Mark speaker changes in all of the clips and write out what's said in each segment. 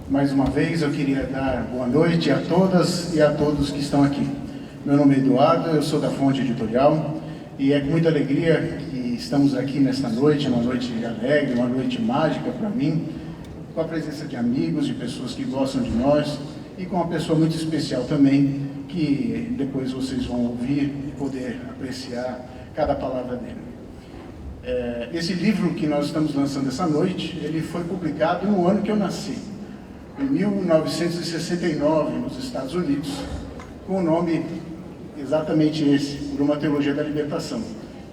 Speaker 1: Mais uma vez eu queria dar boa noite a todas e a todos que estão aqui. Meu nome é Eduardo, eu sou da Fonte Editorial e é com muita alegria que estamos aqui nesta noite, uma noite alegre, uma noite mágica para mim, com a presença de amigos, de pessoas que gostam de nós e com uma pessoa muito especial também, que depois vocês vão ouvir e poder apreciar cada palavra dele. Esse livro que nós estamos lançando essa noite, ele foi publicado no ano que eu nasci, em 1969, nos Estados Unidos, com o nome exatamente esse, Por uma Teologia da Libertação.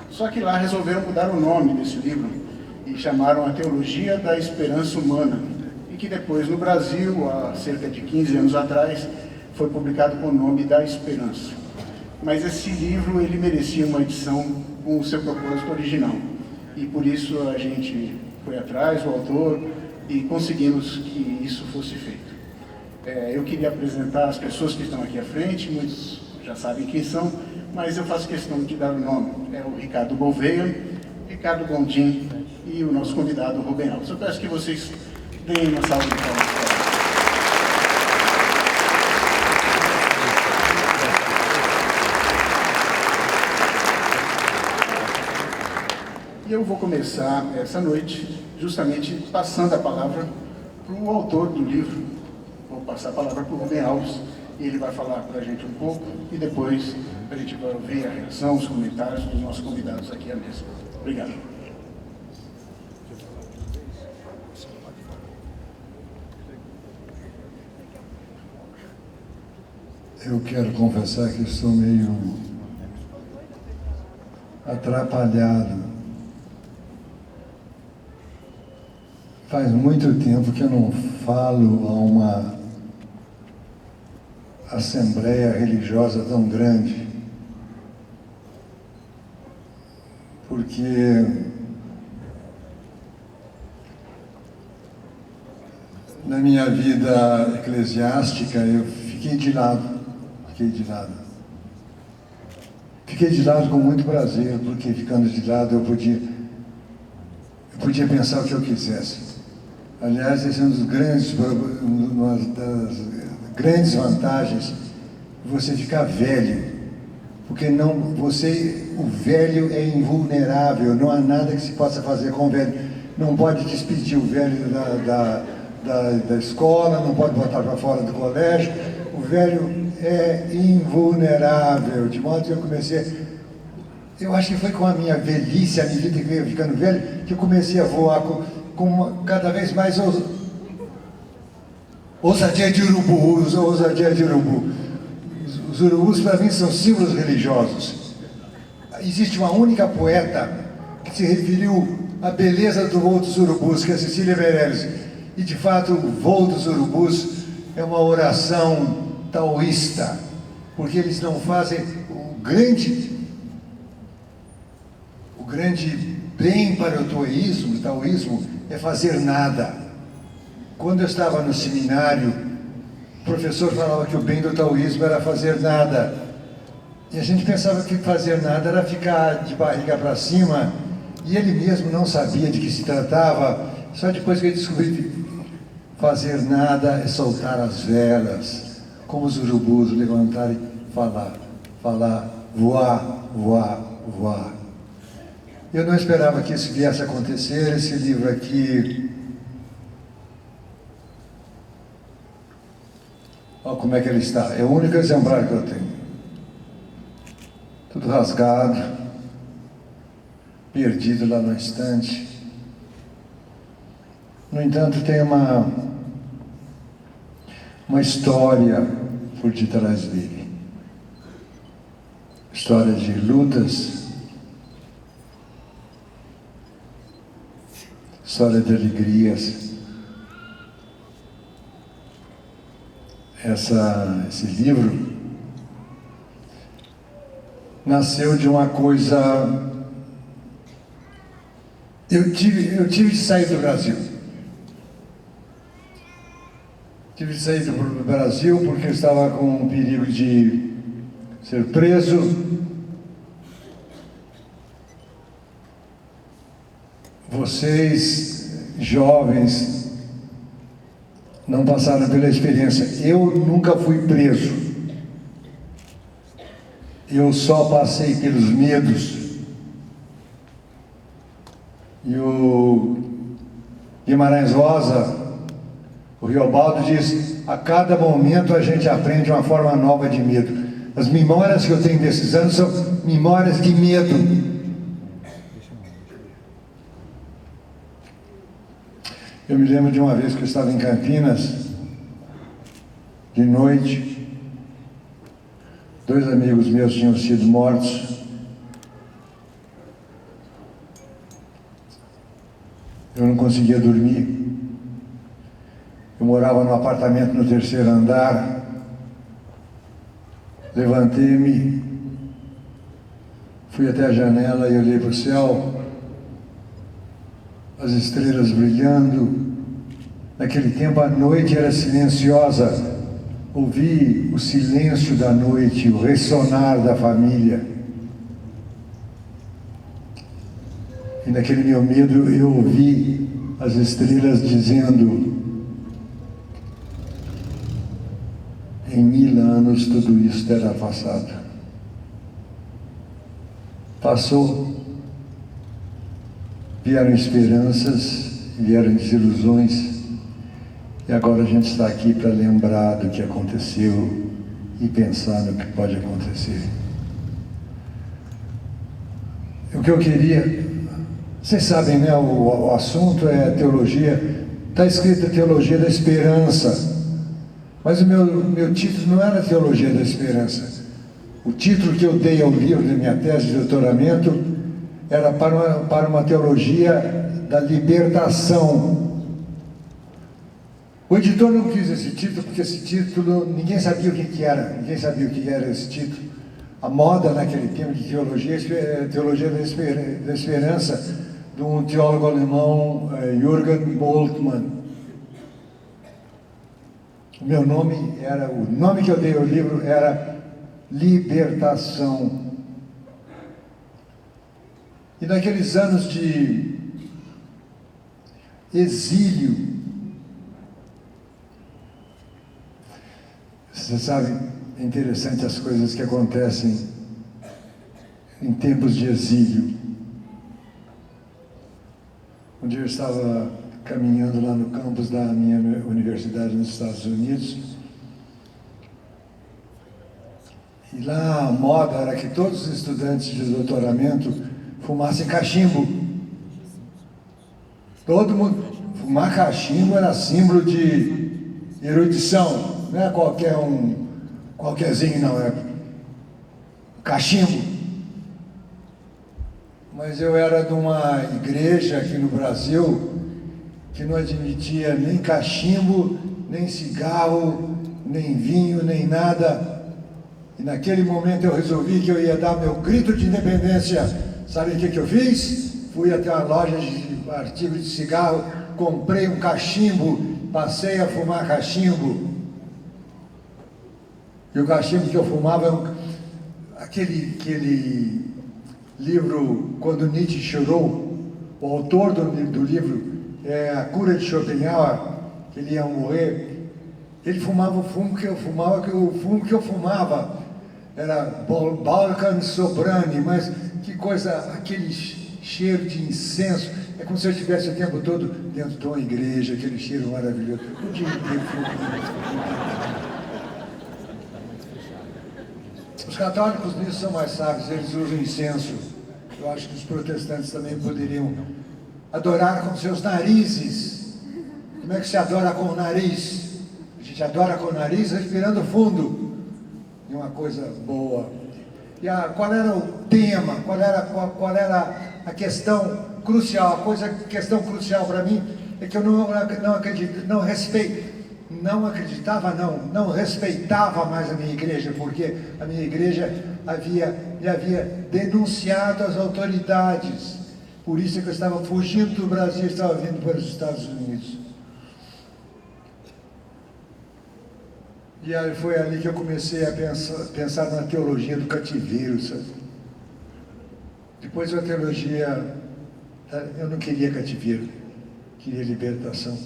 Speaker 1: Só que lá resolveram mudar o nome desse livro e chamaram a Teologia da Esperança Humana, e que depois no Brasil, há cerca de 15 anos atrás, foi publicado com o nome da Esperança. Mas esse livro, ele merecia uma edição com o seu propósito original. E por isso a gente foi atrás, o autor, e conseguimos que isso fosse feito. Eu queria apresentar as pessoas que estão aqui à frente, muitos já sabem quem são, mas eu faço questão de dar o nome. É o Ricardo Gouveia, Ricardo Gondim e o nosso convidado, Rubem Alves. Eu peço que vocês deem uma salva de palmas. E eu vou começar essa noite justamente passando a palavra para o autor do livro. Vou passar a palavra para o Rubem Alves e ele vai falar para a gente um pouco e depois a gente vai ouvir a reação, os comentários dos nossos convidados aqui à mesa. Obrigado.
Speaker 2: Eu quero confessar que estou meio atrapalhado. Faz muito tempo que eu não falo a uma assembleia religiosa tão grande, porque na minha vida eclesiástica eu fiquei de lado com muito prazer, porque ficando de lado eu podia pensar o que eu quisesse. Aliás, esse é uma das grandes vantagens de você ficar velho, porque o velho é invulnerável, não há nada que se possa fazer com o velho. Não pode despedir o velho da escola, não pode botar para fora do colégio. O velho é invulnerável, de modo que eu acho que foi com a minha velhice, à medida que eu ia ficando velho, que eu comecei a voar com cada vez mais ousadia de urubu. Os urubus, para mim, são símbolos religiosos. Existe uma única poeta que se referiu à beleza do voo dos urubus, que é Cecília Meirelles. E, de fato, o voo dos urubus é uma oração taoísta, porque eles não fazem o grande bem para o taoísmo é fazer nada. Quando eu estava no seminário, o professor falava que o bem do taoísmo era fazer nada. E a gente pensava que fazer nada era ficar de barriga para cima, e ele mesmo não sabia de que se tratava. Só depois que eu descobri que fazer nada é soltar as velas, como os urubus, levantar e falar, voar. Eu não esperava que isso viesse a acontecer. Esse livro aqui, olha como é que ele está. É o único exemplar que eu tenho. Tudo rasgado, perdido lá no estante. No entanto, tem uma história por detrás dele. História de lutas, história de alegrias. Esse livro nasceu de uma coisa. Eu tive de sair do Brasil. Tive de sair do Brasil porque eu estava com o perigo de ser preso. Vocês, jovens, não passaram pela experiência. Eu nunca fui preso. Eu só passei pelos medos. E o Guimarães Rosa, o Riobaldo diz: a cada momento a gente aprende uma forma nova de medo. As memórias que eu tenho desses anos são memórias de medo. Eu me lembro de uma vez que eu estava em Campinas, de noite, 2 amigos meus tinham sido mortos. Eu não conseguia dormir. Eu morava num apartamento no 3º andar. Levantei-me, fui até a janela e olhei para o céu, as estrelas brilhando. Naquele tempo a noite era silenciosa. Ouvi o silêncio da noite, o ressonar da família. E naquele meu medo eu ouvi as estrelas dizendo: em 1000 anos tudo isso terá passado. Passou. Vieram esperanças, vieram desilusões. E agora a gente está aqui para lembrar do que aconteceu e pensar no que pode acontecer. O que eu queria... Vocês sabem, né? O assunto é teologia. Está escrito Teologia da Esperança. Mas o meu título não era Teologia da Esperança. O título que eu dei ao livro da minha tese de doutoramento era para uma teologia da libertação. O editor não quis esse título, porque esse título, ninguém sabia o que era. Ninguém sabia o que era esse título. A moda naquele tempo de teologia da Esperança, de um teólogo alemão, Jürgen Moltmann. O nome que eu dei ao livro era Libertação. E naqueles anos de exílio, você sabe, é interessante as coisas que acontecem em tempos de exílio. Um dia eu estava caminhando lá no campus da minha universidade nos Estados Unidos, e lá a moda era que todos os estudantes de doutoramento fumassem cachimbo. Todo mundo... Fumar cachimbo era símbolo de erudição. Não é qualquerzinho não, é cachimbo. Mas eu era de uma igreja aqui no Brasil que não admitia nem cachimbo, nem cigarro, nem vinho, nem nada. E naquele momento eu resolvi que eu ia dar meu grito de independência. Sabe o que eu fiz? Fui até uma loja de artigos de cigarro, comprei um cachimbo, passei a fumar cachimbo. E o cachimbo que eu fumava aquele livro, Quando Nietzsche Chorou. O autor do livro é A Cura de Schopenhauer, que ele ia morrer. Ele fumava o fumo que eu fumava, era Balkan Sobrani, mas que coisa, aquele cheiro de incenso, é como se eu estivesse o tempo todo dentro de uma igreja, aquele cheiro maravilhoso. O dia inteiro Os católicos nisso são mais sábios, eles usam incenso. Eu acho que os protestantes também poderiam adorar com seus narizes. Como é que se adora com o nariz? A gente adora com o nariz respirando fundo. E uma coisa boa. E qual era o tema? Qual era a questão crucial? A questão crucial para mim é que eu não respeitava mais a minha igreja, porque a minha igreja me havia denunciado as autoridades. Por isso é que eu estava fugindo do Brasil e estava vindo para os Estados Unidos. E aí foi ali que eu comecei a pensar na teologia do cativeiro, sabe? Depois a teologia, eu não queria cativeiro, queria libertação.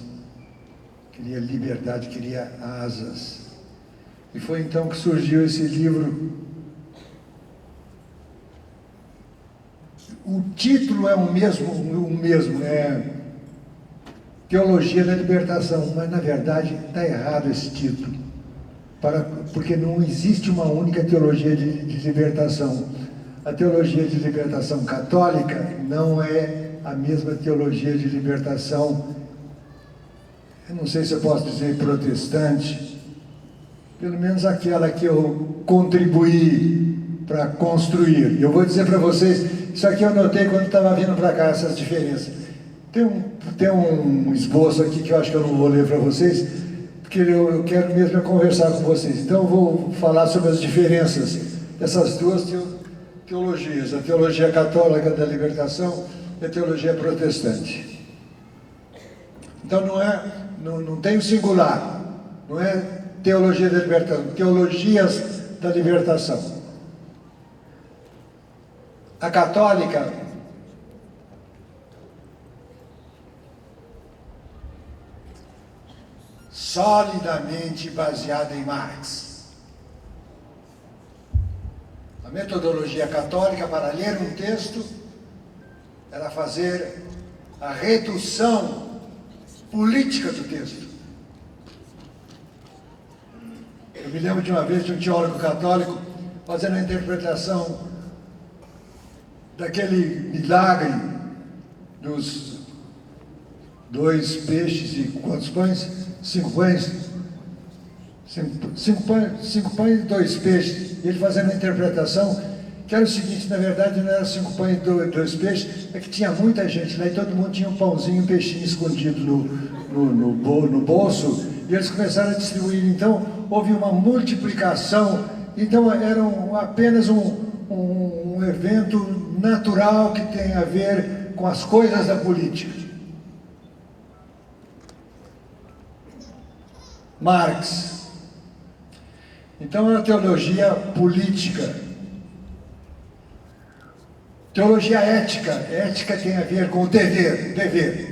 Speaker 2: queria liberdade, queria asas. E foi então que surgiu esse livro. O título é o mesmo, é Teologia da Libertação, mas na verdade está errado esse título, porque não existe uma única teologia de libertação. A teologia de libertação católica não é a mesma teologia de libertação, eu não sei se eu posso dizer protestante, pelo menos aquela que eu contribuí para construir. Eu vou dizer para vocês, isso aqui eu notei quando estava vindo para cá, essas diferenças. Tem um esboço aqui que eu acho que eu não vou ler para vocês, porque eu quero mesmo conversar com vocês. Então eu vou falar sobre as diferenças dessas duas teologias, a teologia católica da libertação e a teologia protestante. Então não tem o singular, não é teologia da libertação, teologias da libertação. A católica solidamente baseada em Marx. A metodologia católica para ler um texto era fazer a redução política do texto. Eu me lembro de uma vez de um teólogo católico fazendo a interpretação daquele milagre dos 2 peixes e quantos pães? 5 pães? 5 pães e 2 peixes. E ele fazendo a interpretação, que era o seguinte, na verdade não era 5 pães e 2 peixes, é que tinha muita gente lá e todo mundo tinha um pãozinho e um peixinho escondido no bolso, e eles começaram a distribuir. Então houve uma multiplicação, então era apenas um evento natural que tem a ver com as coisas da política. Marx. Então é a teologia política. Teologia ética. Ética tem a ver com o dever.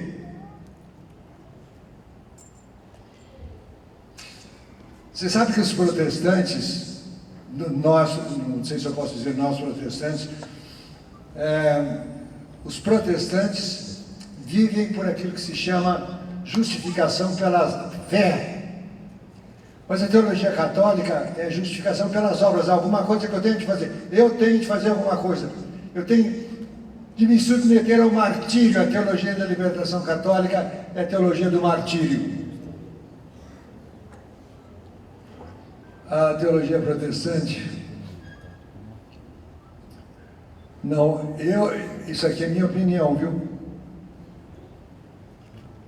Speaker 2: Você sabe que os protestantes, nós, não sei se eu posso dizer nós protestantes, os protestantes vivem por aquilo que se chama justificação pela fé. Mas a teologia católica é justificação pelas obras, alguma coisa que eu tenho de fazer. Eu tenho de fazer alguma coisa. Eu tenho de me submeter ao martírio. A teologia da libertação católica é a teologia do martírio. A teologia protestante, não, isso aqui é minha opinião, viu?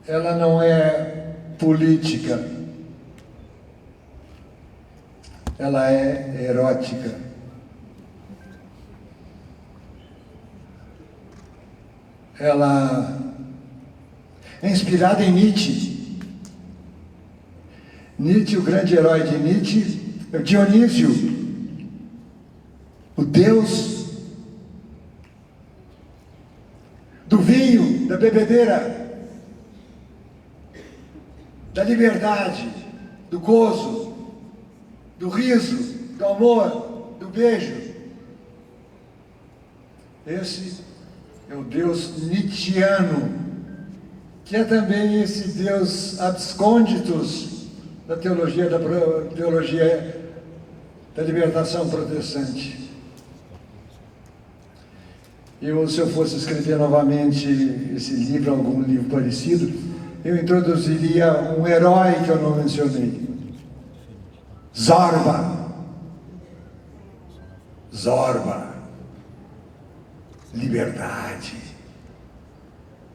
Speaker 2: Ela não é política. Ela é erótica. Ela é inspirada em Nietzsche. Nietzsche, o grande herói de Nietzsche, é Dionísio, o deus do vinho, da bebedeira, da liberdade, do gozo, do riso, do amor, do beijo. Esse é o Deus nietzschiano, que é também esse Deus abscônditos da teologia da libertação protestante. Se eu fosse escrever novamente esse livro, algum livro parecido, eu introduziria um herói que eu não mencionei. Zorba, liberdade,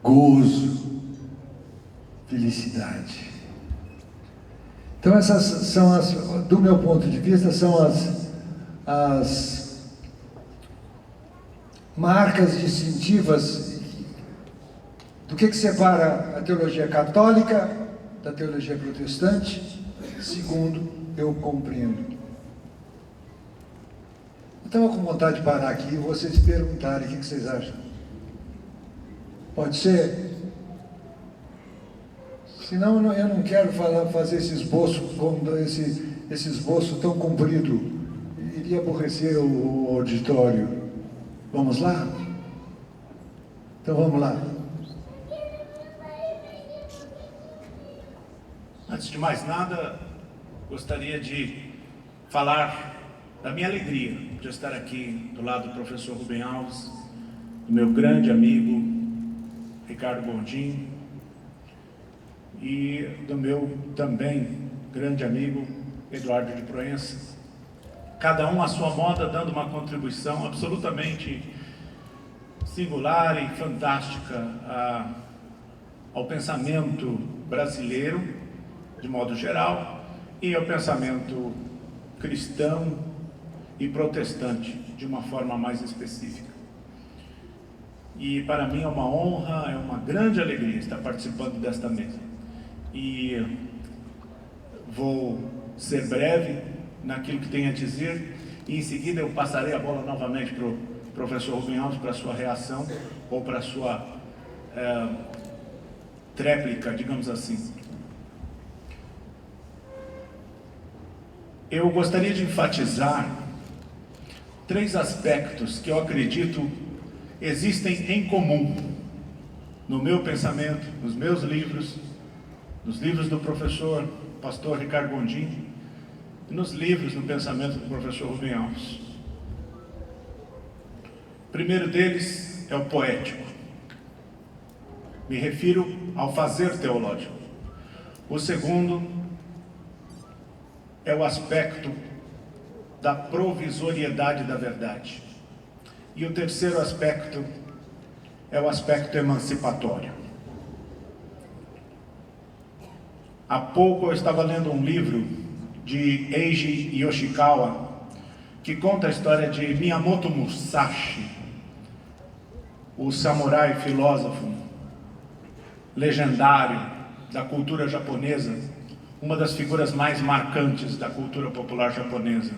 Speaker 2: gozo, felicidade. Então essas são do meu ponto de vista, são as marcas distintivas do que separa a teologia católica da teologia protestante, segundo eu compreendo. Eu estava com vontade de parar aqui e vocês perguntarem o que vocês acham. Pode ser? Senão eu não quero fazer esse esboço, esse esboço tão comprido. Iria aborrecer o auditório. Vamos lá? Então vamos lá.
Speaker 3: Antes de mais nada, gostaria de falar da minha alegria de estar aqui do lado do professor Rubem Alves, do meu grande amigo Ricardo Gondim e do meu também grande amigo Eduardo de Proença. Cada um à sua moda, dando uma contribuição absolutamente singular e fantástica ao pensamento brasileiro, de modo geral, e ao pensamento cristão e protestante, de uma forma mais específica. E para mim é uma honra, é uma grande alegria estar participando desta mesa. E vou ser breve naquilo que tenho a dizer, e em seguida eu passarei a bola novamente para o professor Rubem Alves, para a sua reação, ou para a sua tréplica, digamos assim. Eu gostaria de enfatizar 3 aspectos que eu acredito existem em comum no meu pensamento, nos meus livros, nos livros do professor pastor Ricardo Gondim e nos livros no pensamento do professor Rubem Alves. O primeiro deles é o poético. Me refiro ao fazer teológico. O segundo é o aspecto da provisoriedade da verdade. E o terceiro aspecto é o aspecto emancipatório. Há pouco eu estava lendo um livro de Eiji Yoshikawa, que conta a história de Miyamoto Musashi, o samurai filósofo legendário da cultura japonesa, uma das figuras mais marcantes da cultura popular japonesa.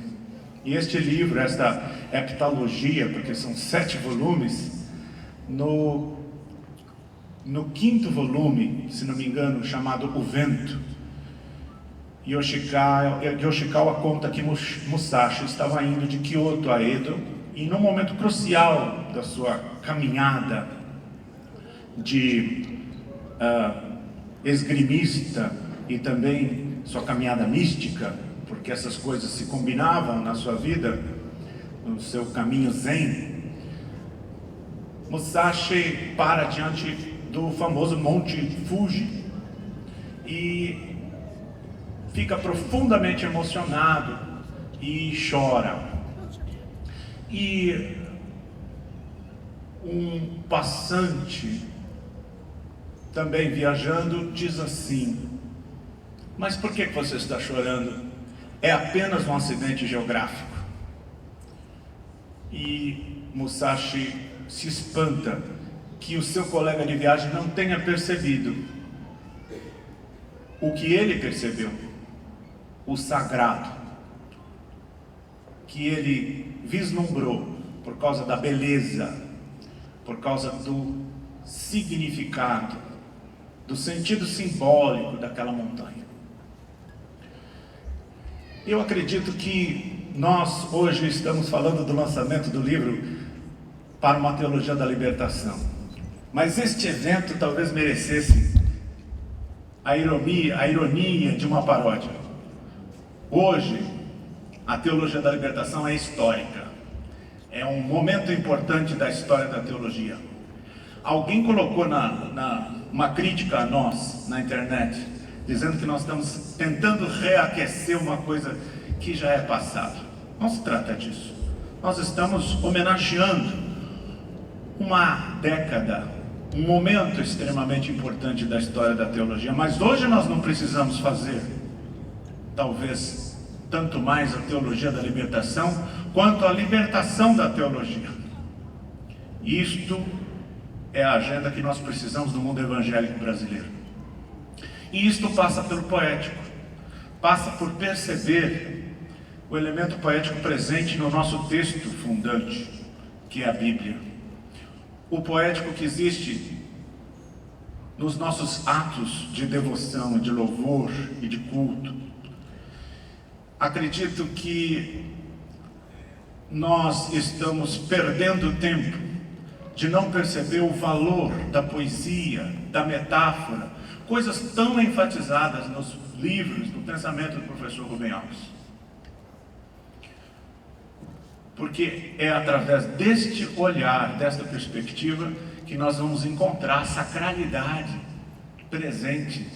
Speaker 3: E este livro, esta heptalogia, porque são 7 volumes, no 5º volume, se não me engano, chamado O Vento, Yoshikawa conta que Musashi estava indo de Kyoto a Edo, e num momento crucial da sua caminhada de esgrimista e também sua caminhada mística, porque essas coisas se combinavam na sua vida, no seu caminho zen, Musashi para diante do famoso Monte Fuji e fica profundamente emocionado e chora. E um passante, também viajando, diz assim: mas por que você está chorando? É apenas um acidente geográfico. E Musashi se espanta que o seu colega de viagem não tenha percebido o que ele percebeu, o sagrado, que ele vislumbrou por causa da beleza, por causa do significado, do sentido simbólico daquela montanha. Eu acredito que nós hoje estamos falando do lançamento do livro Para uma Teologia da Libertação, mas este evento talvez merecesse a ironia de uma paródia. Hoje, a Teologia da Libertação é histórica, é um momento importante da história da teologia. Alguém colocou uma crítica a nós na internet, dizendo que nós estamos tentando reaquecer uma coisa que já é passado. Não se trata disso. Nós estamos homenageando uma década, um momento extremamente importante da história da teologia. Mas hoje nós não precisamos fazer, talvez, tanto mais a teologia da libertação, quanto a libertação da teologia. Isto é a agenda que nós precisamos do mundo evangélico brasileiro. E isto passa pelo poético, passa por perceber o elemento poético presente no nosso texto fundante, que é a Bíblia. O poético que existe nos nossos atos de devoção, de louvor e de culto. Acredito que nós estamos perdendo tempo de não perceber o valor da poesia, da metáfora, coisas tão enfatizadas nos livros, no pensamento do professor Rubem Alves. Porque é através deste olhar, desta perspectiva, que nós vamos encontrar a sacralidade presente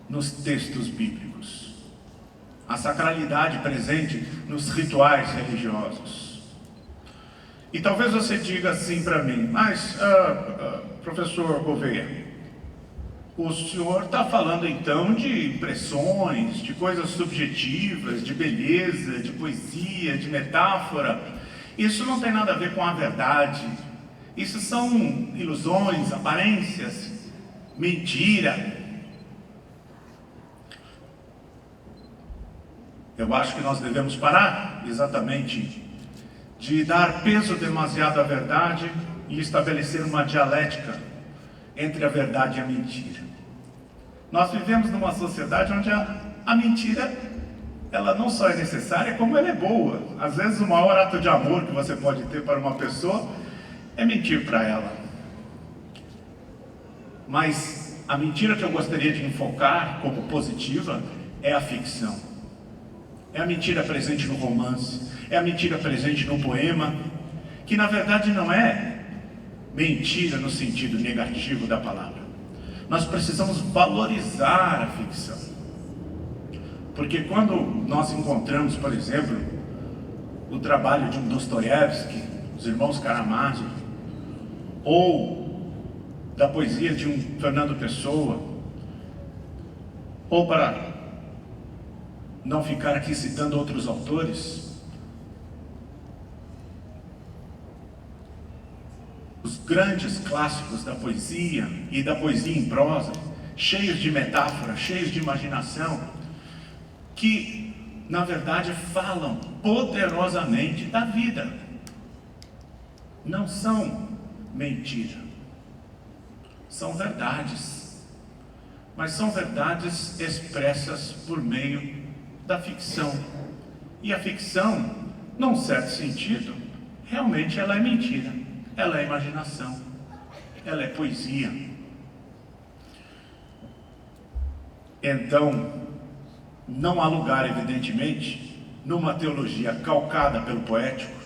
Speaker 3: nos textos bíblicos. A sacralidade presente nos rituais religiosos. E talvez você diga assim para mim, mas, professor Gouveia, o senhor está falando então de impressões, de coisas subjetivas, de beleza, de poesia, de metáfora. Isso não tem nada a ver com a verdade. Isso são ilusões, aparências, mentira. Eu acho que nós devemos parar exatamente de dar peso demasiado à verdade e estabelecer uma dialética entre a verdade e a mentira. Nós vivemos numa sociedade onde a mentira, ela não só é necessária, como ela é boa. Às vezes o maior ato de amor que você pode ter para uma pessoa é mentir para ela. Mas a mentira que eu gostaria de enfocar como positiva é a ficção. É a mentira presente no romance, é a mentira presente no poema, que na verdade não é mentira no sentido negativo da palavra. Nós precisamos valorizar a ficção. Porque quando nós encontramos, por exemplo, o trabalho de um Dostoiévski, os irmãos Karamazov, ou da poesia de um Fernando Pessoa, ou para não ficar aqui citando outros autores, os grandes clássicos da poesia e da poesia em prosa, cheios de metáfora, cheios de imaginação, que na verdade falam poderosamente da vida. Não são mentira, são verdades, mas são verdades expressas por meio da ficção. E a ficção, num certo sentido, realmente ela é mentira, ela é imaginação, ela é poesia. Então, não há lugar, evidentemente, numa teologia calcada pelo poético,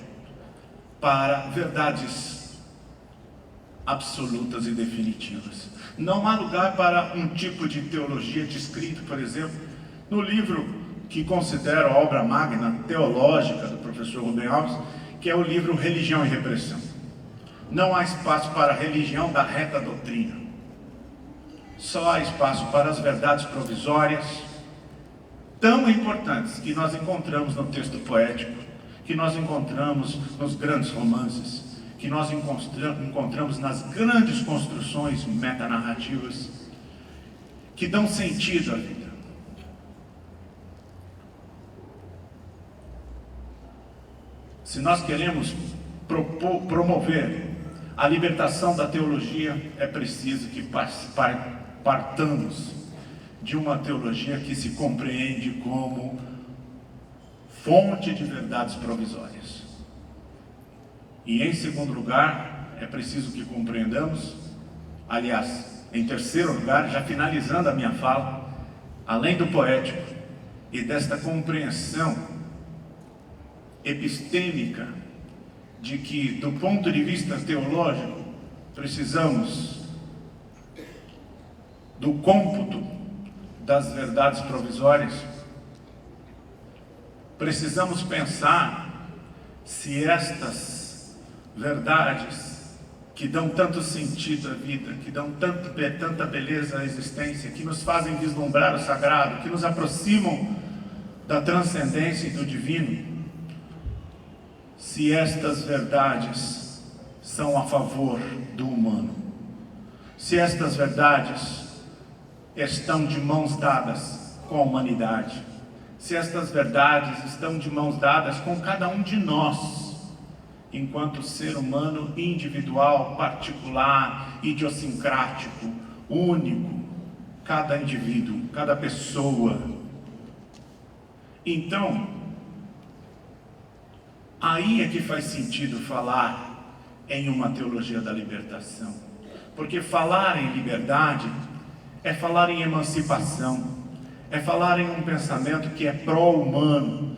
Speaker 3: para verdades absolutas e definitivas. Não há lugar para um tipo de teologia descrito, por exemplo, no livro que considero a obra magna teológica do professor Rubem Alves, que é o livro Religião e Repressão. Não há espaço para a religião da reta doutrina. Só há espaço para as verdades provisórias, tão importantes, que nós encontramos no texto poético, que nós encontramos nos grandes romances, que nós encontramos nas grandes construções metanarrativas, que dão sentido à vida. Se nós queremos promover a libertação da teologia, é preciso que partamos de uma teologia que se compreende como fonte de verdades provisórias. E em segundo lugar, é preciso que compreendamos, aliás, em terceiro lugar, já finalizando a minha fala, além do poético e desta compreensão epistêmica de que, do ponto de vista teológico, precisamos do cômputo das verdades provisórias, precisamos pensar se estas verdades que dão tanto sentido à vida, que dão tanta beleza à existência, que nos fazem vislumbrar o sagrado, que nos aproximam da transcendência e do divino, se estas verdades são a favor do humano, se estas verdades estão de mãos dadas com a humanidade, se estas verdades estão de mãos dadas com cada um de nós, enquanto ser humano individual, particular, idiosincrático, único, cada indivíduo, cada pessoa. Então, aí é que faz sentido falar em uma teologia da libertação, porque falar em liberdade é falar em emancipação, é falar em um pensamento que é pró-humano,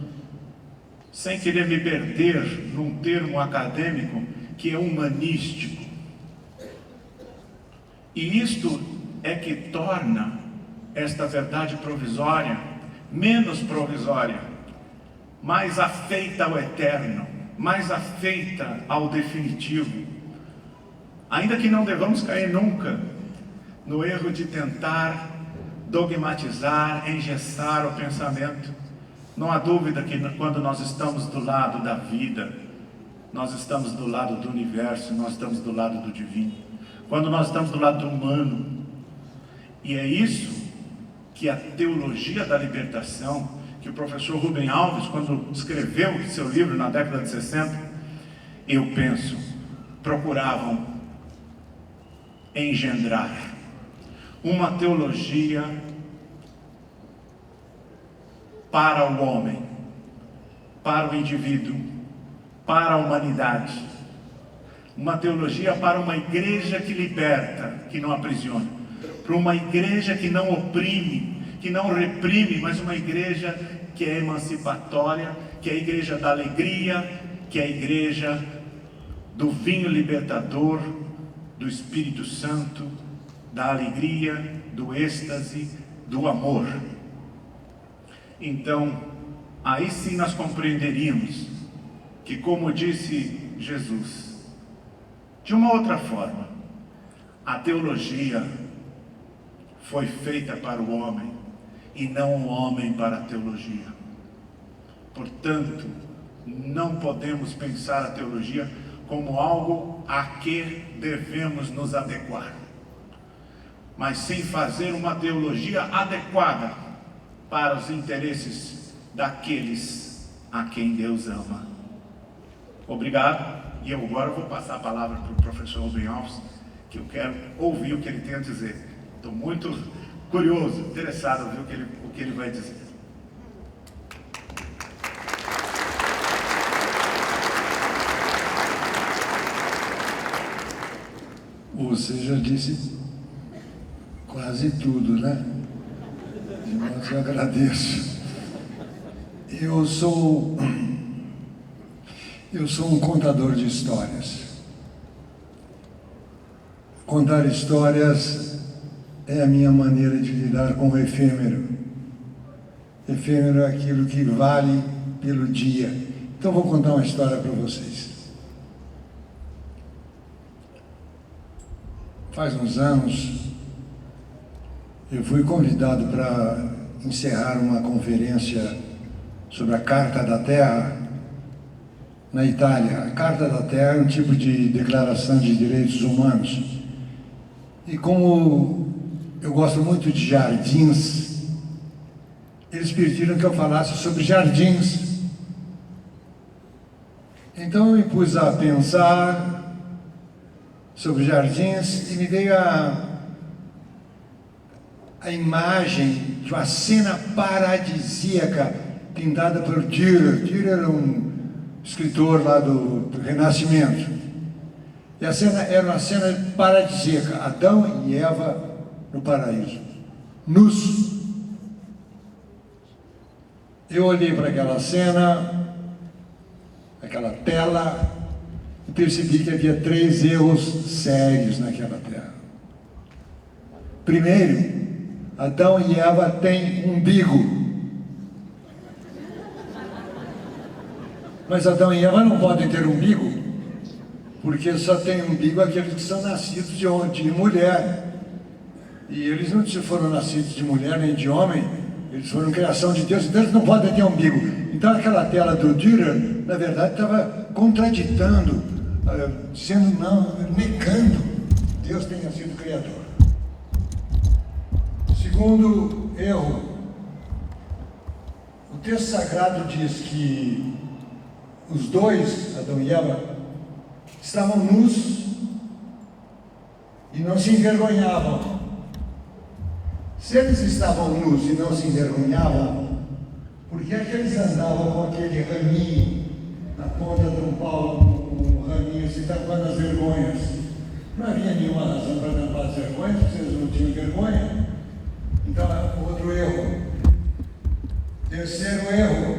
Speaker 3: sem querer me perder num termo acadêmico que é humanístico. E isto é que torna esta verdade provisória menos provisória, mais afeita ao eterno, mais afeita ao definitivo. Ainda que não devamos cair nunca no erro de tentar dogmatizar, engessar o pensamento. Não há dúvida que quando nós estamos do lado da vida, nós estamos do lado do universo, nós estamos do lado do divino. Quando nós estamos do lado do humano, e é isso que a teologia da libertação, que o professor Rubem Alves, quando escreveu seu livro na década de 60, eu penso, procuravam engendrar uma teologia para o homem, para o indivíduo, para a humanidade. Uma teologia para uma igreja que liberta, que não aprisiona. Para uma igreja que não oprime, que não reprime, mas uma igreja que é emancipatória, que é a igreja da alegria, que é a igreja do vinho libertador, do Espírito Santo, da alegria, do êxtase, do amor. Então, aí sim nós compreenderíamos que, como disse Jesus, de uma outra forma, a teologia foi feita para o homem e não o homem para a teologia. Portanto, não podemos pensar a teologia como algo a que devemos nos adequar, mas sim fazer uma teologia adequada para os interesses daqueles a quem Deus ama. Obrigado, e eu agora vou passar a palavra para o professor Rubem Alves, que eu quero ouvir o que ele tem a dizer. Estou muito curioso, interessado em ouvir o que ele vai dizer.
Speaker 2: Você já disse quase tudo, né? De modo que eu agradeço. Eu sou um contador de histórias. Contar histórias é a minha maneira de lidar com o efêmero. Efêmero é aquilo que vale pelo dia. Então vou contar uma história para vocês. Faz uns anos, eu fui convidado para encerrar uma conferência sobre a Carta da Terra na Itália. A Carta da Terra é um tipo de declaração de direitos humanos. E como eu gosto muito de jardins, eles pediram que eu falasse sobre jardins. Então eu me pus a pensar sobre jardins e me veio a imagem de uma cena paradisíaca pintada por Dürer. Dürer era um escritor lá do Renascimento. E a cena era uma cena paradisíaca, Adão e Eva no paraíso, nus. Eu olhei para aquela cena, aquela tela, e percebi que havia 3 erros sérios naquela terra. Primeiro, Adão e Eva têm umbigo. Mas Adão e Eva não podem ter umbigo, porque só tem umbigo aqueles que são nascidos de mulher. E eles não foram nascidos de mulher nem de homem, eles foram criação de Deus, então eles não podem ter umbigo. Então aquela tela do Dürer, na verdade, estava contraditando, dizendo não, negando que Deus tenha sido criador. Segundo erro, o texto sagrado diz que os dois, Adão e Eva, estavam nus e não se envergonhavam. Se eles estavam nus e não se envergonhavam, por que é que eles andavam com aquele raminho na ponta de um pau, um raminho se tampando as vergonhas? Não havia nenhuma razão para tampar as vergonhas, porque eles não tinham vergonha. Então, outro erro. Terceiro erro.